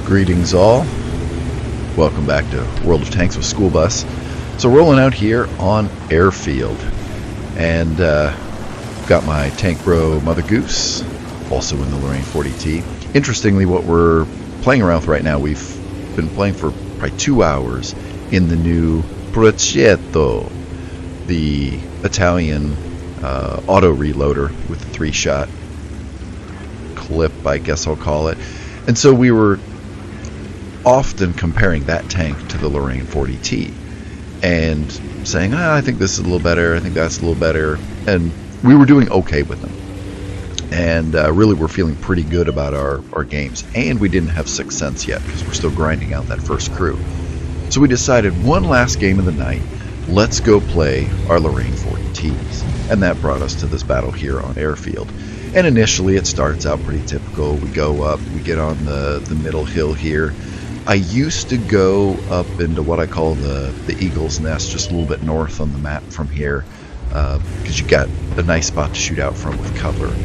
Greetings all. Welcome back to World of Tanks with School Bus. So rolling out here on Airfield, and got my Tank Bro Mother Goose, also in the Lorraine 40T. Interestingly, what we're playing around with right now, we've been playing for probably 2 hours in the new Progetto, the Italian auto reloader with the 3-shot clip, I guess I'll call it. And so we were often comparing that tank to the Lorraine 40T and saying, I think this is a little better, I think that's a little better, and we were doing okay with them. And really we're feeling pretty good about our games, and we didn't have Sixth Sense yet because we're still grinding out that first crew. So we decided one last game of the night, let's go play our Lorraine 40Ts, and that brought us to this battle here on Airfield. And initially it starts out pretty typical. We go up, we get on the middle hill here. I used to go up into what I call the Eagle's Nest, just a little bit north on the map from here, because you got a nice spot to shoot out from with cover.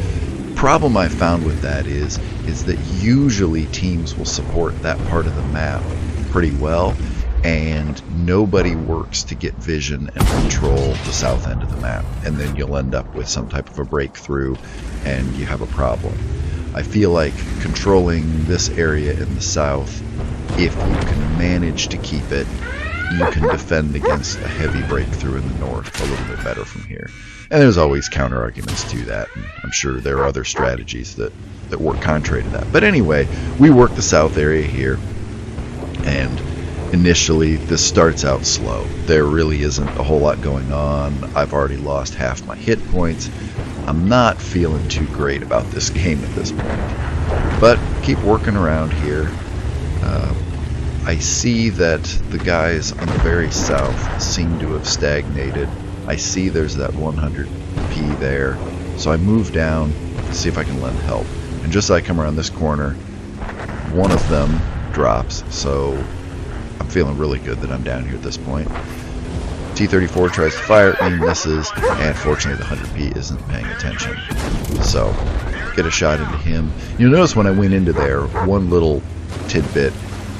Problem I found with that is that usually teams will support that part of the map pretty well, and nobody works to get vision and control the south end of the map, and then you'll end up with some type of a breakthrough and you have a problem. I feel like controlling this area in the south, if you can manage to keep it, you can defend against a heavy breakthrough in the north a little bit better from here. And there's always counter arguments to that, and I'm sure there are other strategies that work contrary to that. But anyway, we work the south area here, and initially this starts out slow. There really isn't a whole lot going on. I've already lost half my hit points. I'm not feeling too great about this game at this point, but keep working around here. I see that the guys on the very south seem to have stagnated. I see there's that 100p there, so I move down to see if I can lend help. And just as I come around this corner, one of them drops, so I'm feeling really good that I'm down here at this point. T-34 tries to fire at me, misses, and fortunately the 100p isn't paying attention. So, get a shot into him. You'll notice when I went into there, one little tidbit,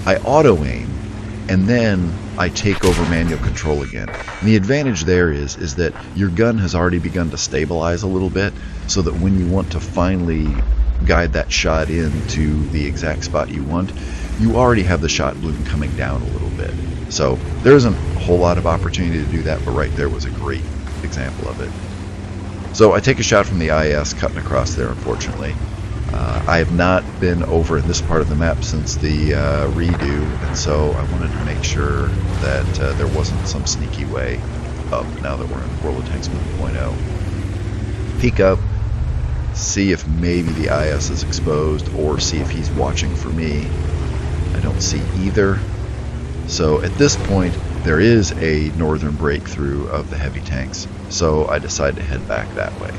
I auto-aim, and then I take over manual control again. And the advantage there is that your gun has already begun to stabilize a little bit, so that when you want to finally guide that shot into the exact spot you want, you already have the shot bloom coming down a little bit. So there isn't a whole lot of opportunity to do that, but right there was a great example of it. So I take a shot from the IS, cutting across there, unfortunately. I have not been over in this part of the map since the redo, and so I wanted to make sure that there wasn't some sneaky way up now that we're in World of Tanks 1.0. Peek up, see if maybe the IS is exposed, or see if he's watching for me. I don't see either. So at this point, there is a northern breakthrough of the heavy tanks, so I decide to head back that way.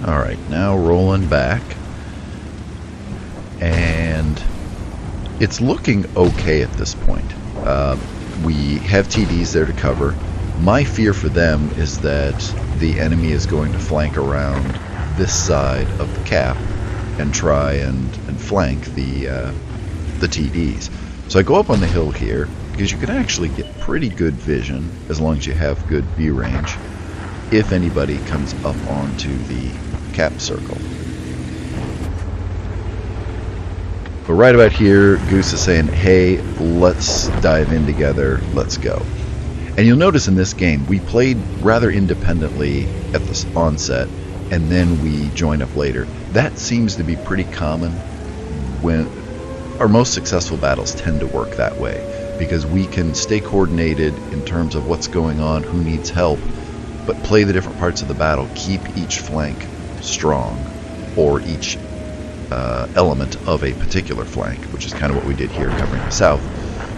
Alright, now rolling back, and it's looking okay at this point. We have TDs there to cover. My fear for them is that the enemy is going to flank around this side of the cap and try and flank the TDs. So I go up on the hill here, because you can actually get pretty good vision as long as you have good view range if anybody comes up onto the cap circle. But right about here, Goose is saying, hey, let's dive in together, let's go. And you'll notice in this game, we played rather independently at the onset, and then we join up later. That seems to be pretty common when our most successful battles tend to work that way, because we can stay coordinated in terms of what's going on, who needs help, but play the different parts of the battle, keep each flank strong, or each element of a particular flank, which is kind of what we did here covering the south,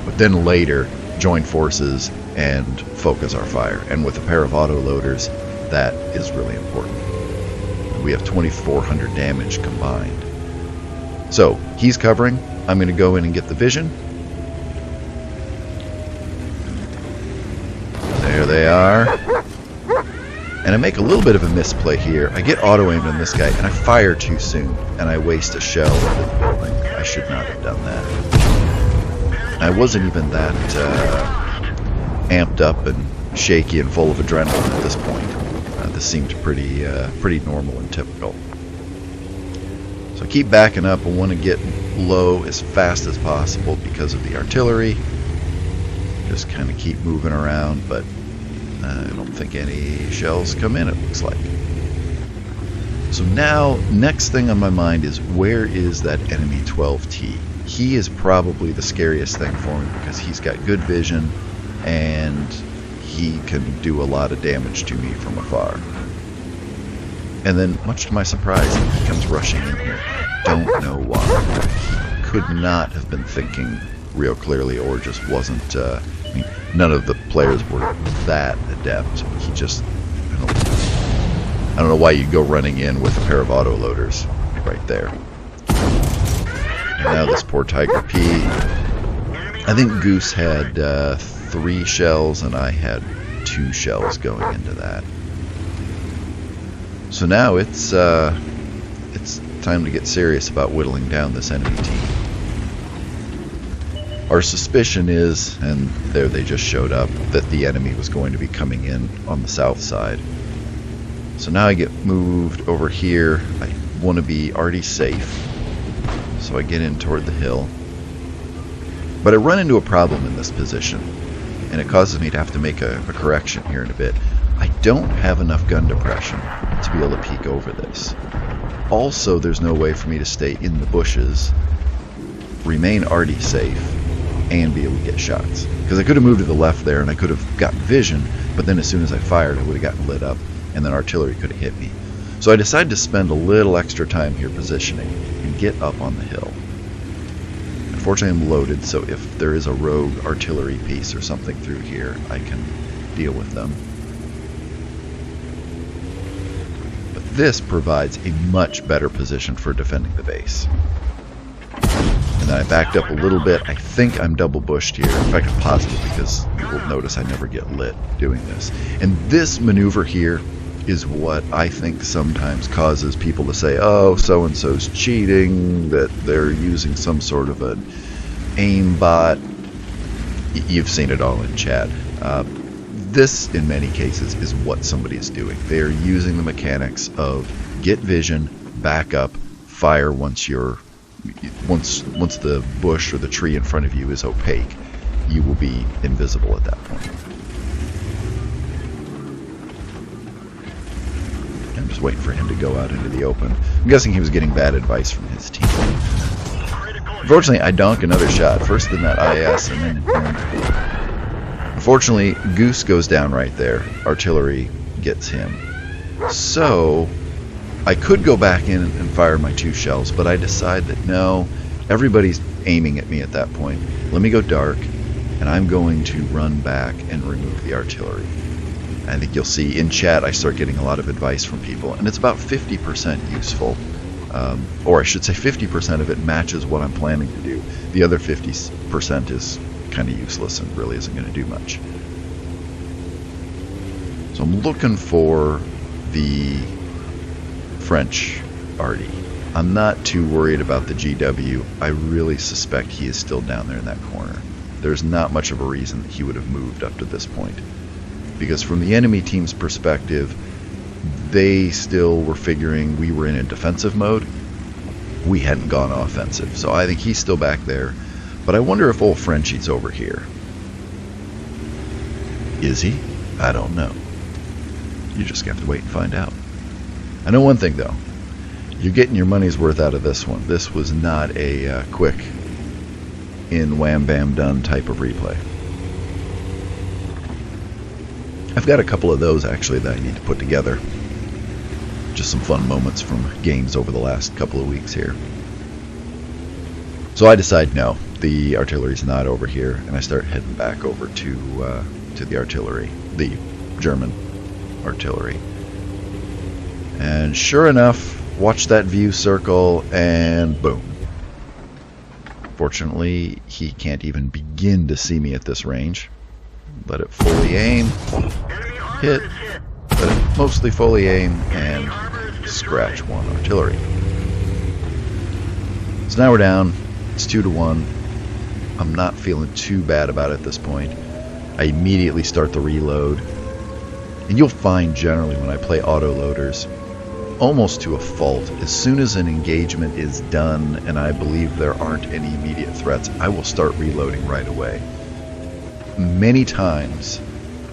but then later join forces and focus our fire. And with a pair of auto-loaders, that is really important. We have 2,400 damage combined. So, he's covering. I'm going to go in and get the vision. There they are. And I make a little bit of a misplay here. I get auto-aimed on this guy, and I fire too soon, and I waste a shell into the building. I should not have done that. I wasn't even that amped up and shaky and full of adrenaline at this point. This seemed pretty normal and typical. So I keep backing up. I want to get low as fast as possible because of the artillery. Just kind of keep moving around, but I don't think any shells come in, it looks like. So now, next thing on my mind is, where is that enemy 12T? He is probably the scariest thing for me because he's got good vision and he can do a lot of damage to me from afar. And then, much to my surprise, he comes rushing in here. Don't know why. He could not have been thinking real clearly, or just wasn't, I mean, none of the players were that adept. He just, I don't know why you'd go running in with a pair of autoloaders right there. And now this poor Tiger P. I think Goose had 3 shells and I had 2 shells going into that. So now it's time to get serious about whittling down this enemy team. Our suspicion is, and there they just showed up, that the enemy was going to be coming in on the south side. So now I get moved over here. I want to be already safe, so I get in toward the hill. But I run into a problem in this position, and it causes me to have to make a correction here in a bit. I don't have enough gun depression to be able to peek over this. Also, there's no way for me to stay in the bushes, remain already safe, and be able to get shots. Because I could have moved to the left there and I could have gotten vision, but then as soon as I fired I would have gotten lit up and then artillery could have hit me. So I decided to spend a little extra time here positioning and get up on the hill. Unfortunately I'm loaded, so if there is a rogue artillery piece or something through here, I can deal with them. But this provides a much better position for defending the base. And then I backed up a little bit. I think I'm double bushed here. In fact, I'm positive, because you will notice I never get lit doing this. And this maneuver here is what I think sometimes causes people to say, oh, so-and-so's cheating, that they're using some sort of an aim bot. You've seen it all in chat. This, in many cases, is what somebody is doing. They are using the mechanics of get vision, back up, fire once the bush or the tree in front of you is opaque. You will be invisible at that point. I'm just waiting for him to go out into the open. I'm guessing he was getting bad advice from his team. Unfortunately, I donk another shot. First in that IS, and then... Unfortunately, Goose goes down right there. Artillery gets him. So, I could go back in and fire my 2 shells, but I decide that no, everybody's aiming at me at that point. Let me go dark, and I'm going to run back and remove the artillery. I think you'll see in chat I start getting a lot of advice from people, and it's about 50% useful. Or I should say 50% of it matches what I'm planning to do. The other 50% is kind of useless and really isn't going to do much. So I'm looking for the French Artie. I'm not too worried about the GW. I really suspect he is still down there in that corner. There's not much of a reason that he would have moved up to this point. Because from the enemy team's perspective, they still were figuring we were in a defensive mode. We hadn't gone offensive. So I think he's still back there. But I wonder if old Frenchie's over here. Is he? I don't know. You just have to wait and find out. I know one thing though. You're getting your money's worth out of this one. This was not a quick in wham bam done type of replay. I've got a couple of those actually that I need to put together. Just some fun moments from games over the last couple of weeks here. So I decide no, the artillery's not over here, and I start heading back over to the artillery, the German artillery. And sure enough, watch that view circle, and boom. Fortunately, he can't even begin to see me at this range. Let it fully aim. Hit. but mostly fully aim and scratch 1 artillery. So now we're down. It's 2-1. I'm not feeling too bad about it at this point. I immediately start the reload. And you'll find generally when I play autoloaders, almost to a fault, as soon as an engagement is done and I believe there aren't any immediate threats, I will start reloading right away. Many times,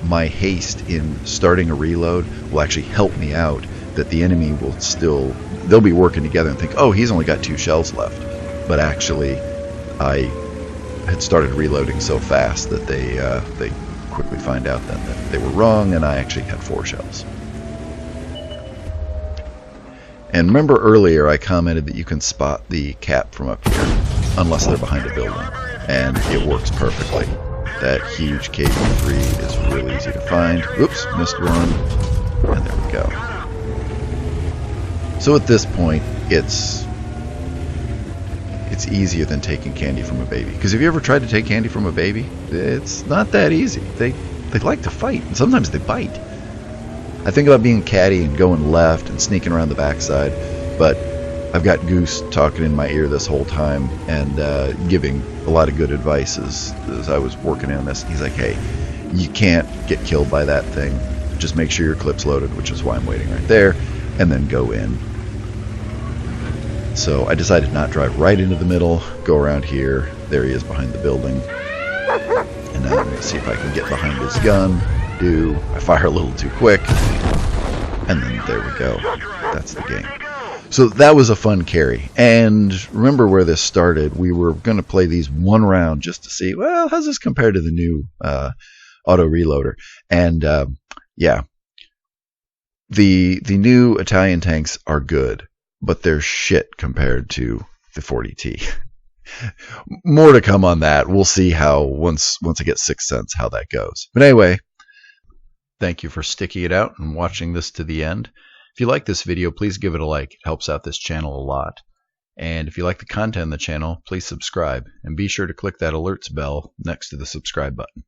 my haste in starting a reload will actually help me out, that the enemy will still, they'll be working together and think, oh, he's only got 2 shells left. But actually, I had started reloading so fast that they quickly find out then that they were wrong, and I actually had 4 shells. And remember earlier I commented that you can spot the cap from up here, unless they're behind a building, and it works perfectly. That huge KV-3 is really easy to find. Oops, missed one, and there we go. So at this point, it's easier than taking candy from a baby. Because have you ever tried to take candy from a baby? It's not that easy. They like to fight, and sometimes they bite. I think about being catty and going left and sneaking around the backside, but I've got Goose talking in my ear this whole time and giving a lot of good advice as I was working on this. He's like, hey, you can't get killed by that thing. Just make sure your clip's loaded, which is why I'm waiting right there, and then go in. So I decided not drive right into the middle, go around here. There he is behind the building. And now I'm going to see if I can get behind his gun. I fire a little too quick. And then there we go. That's the game. So that was a fun carry. And remember where this started. We were going to play these one round just to see, well, how's this compared to the new auto reloader? And yeah, the new Italian tanks are good, but they're shit compared to the 40T. More to come on that. We'll see how once I get 6th Sense how that goes. But anyway, thank you for sticking it out and watching this to the end. If you like this video, please give it a like. It helps out this channel a lot. And if you like the content on the channel, please subscribe. And be sure to click that alerts bell next to the subscribe button.